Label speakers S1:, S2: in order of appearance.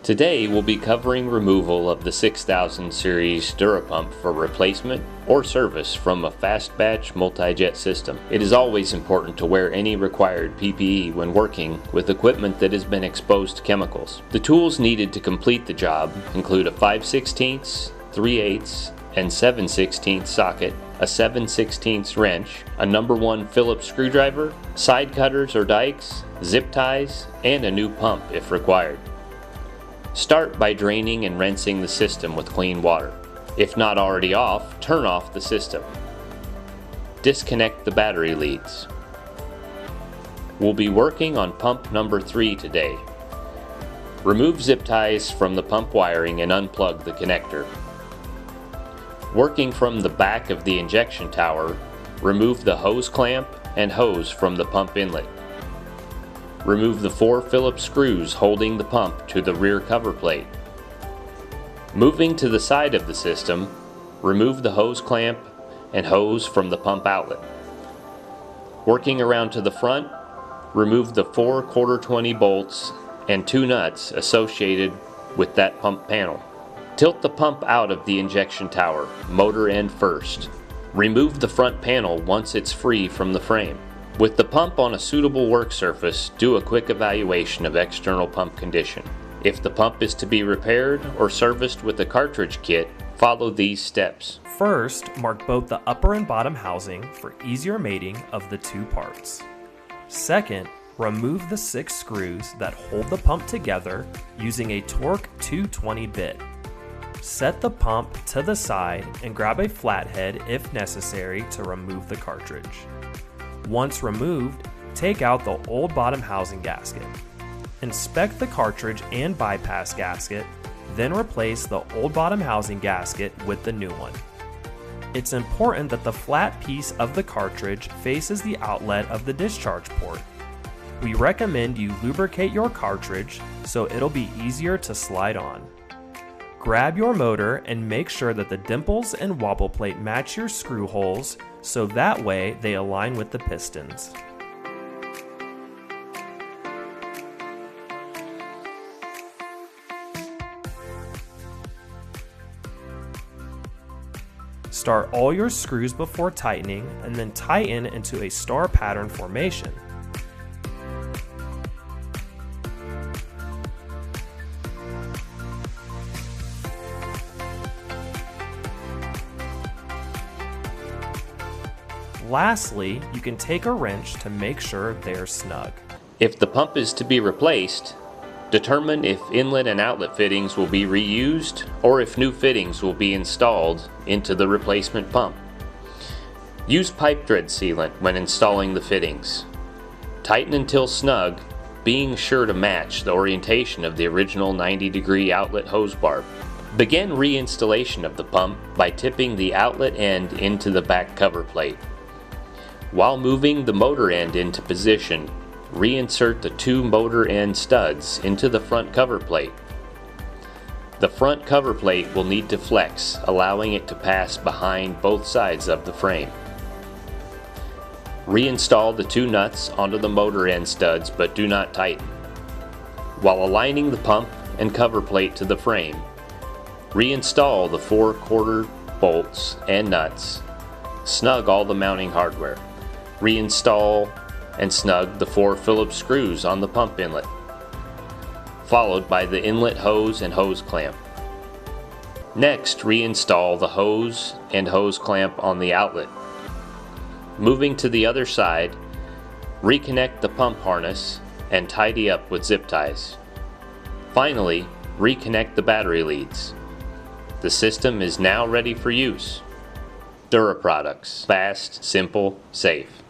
S1: Today we'll be covering removal of the 6000 series Dura-Pump for replacement or service from a FastBatch MultiJet system. It is always important to wear any required PPE when working with equipment that has been exposed to chemicals. The tools needed to complete the job include a 5/16, 3/8, and 7/16 socket, a 7/16 wrench, a number 1 Phillips screwdriver, side cutters or dikes, zip ties, and a new pump if required. Start by draining and rinsing the system with clean water. If not already off, turn off the system. Disconnect the battery leads. We'll be working on pump number 3 today. Remove zip ties from the pump wiring and unplug the connector. Working from the back of the injection tower, remove the hose clamp and hose from the pump inlet. Remove the 4 Phillips screws holding the pump to the rear cover plate. Moving to the side of the system, remove the hose clamp and hose from the pump outlet. Working around to the front, remove the 4 1/4-20 bolts and 2 nuts associated with that pump panel. Tilt the pump out of the injection tower, motor end first. Remove the front panel once it's free from the frame. With the pump on a suitable work surface, do a quick evaluation of external pump condition. If the pump is to be repaired or serviced with a cartridge kit, follow these steps.
S2: First, mark both the upper and bottom housing for easier mating of the 2 parts. Second, remove the 6 screws that hold the pump together using a Torque 220 bit. Set the pump to the side and grab a flathead if necessary to remove the cartridge. Once removed, take out the old bottom housing gasket. Inspect the cartridge and bypass gasket, then replace the old bottom housing gasket with the new one. It's important that the flat piece of the cartridge faces the outlet of the discharge port. We recommend you lubricate your cartridge so it'll be easier to slide on. Grab your motor and make sure that the dimples and wobble plate match your screw holes so that way they align with the pistons. Start all your screws before tightening and then tighten into a star pattern formation. Lastly, you can take a wrench to make sure they're snug.
S1: If the pump is to be replaced, determine if inlet and outlet fittings will be reused or if new fittings will be installed into the replacement pump. Use pipe thread sealant when installing the fittings. Tighten until snug, being sure to match the orientation of the original 90-degree outlet hose barb. Begin reinstallation of the pump by tipping the outlet end into the back cover plate. While moving the motor end into position, reinsert the 2 motor end studs into the front cover plate. The front cover plate will need to flex, allowing it to pass behind both sides of the frame. Reinstall the 2 nuts onto the motor end studs, but do not tighten. While aligning the pump and cover plate to the frame, reinstall the 4 1/4 bolts and nuts. Snug all the mounting hardware. Reinstall and snug the 4 Phillips screws on the pump inlet, followed by the inlet hose and hose clamp. Next, reinstall the hose and hose clamp on the outlet. Moving to the other side, reconnect the pump harness and tidy up with zip ties. Finally, reconnect the battery leads. The system is now ready for use. Dura products. Fast, simple, safe.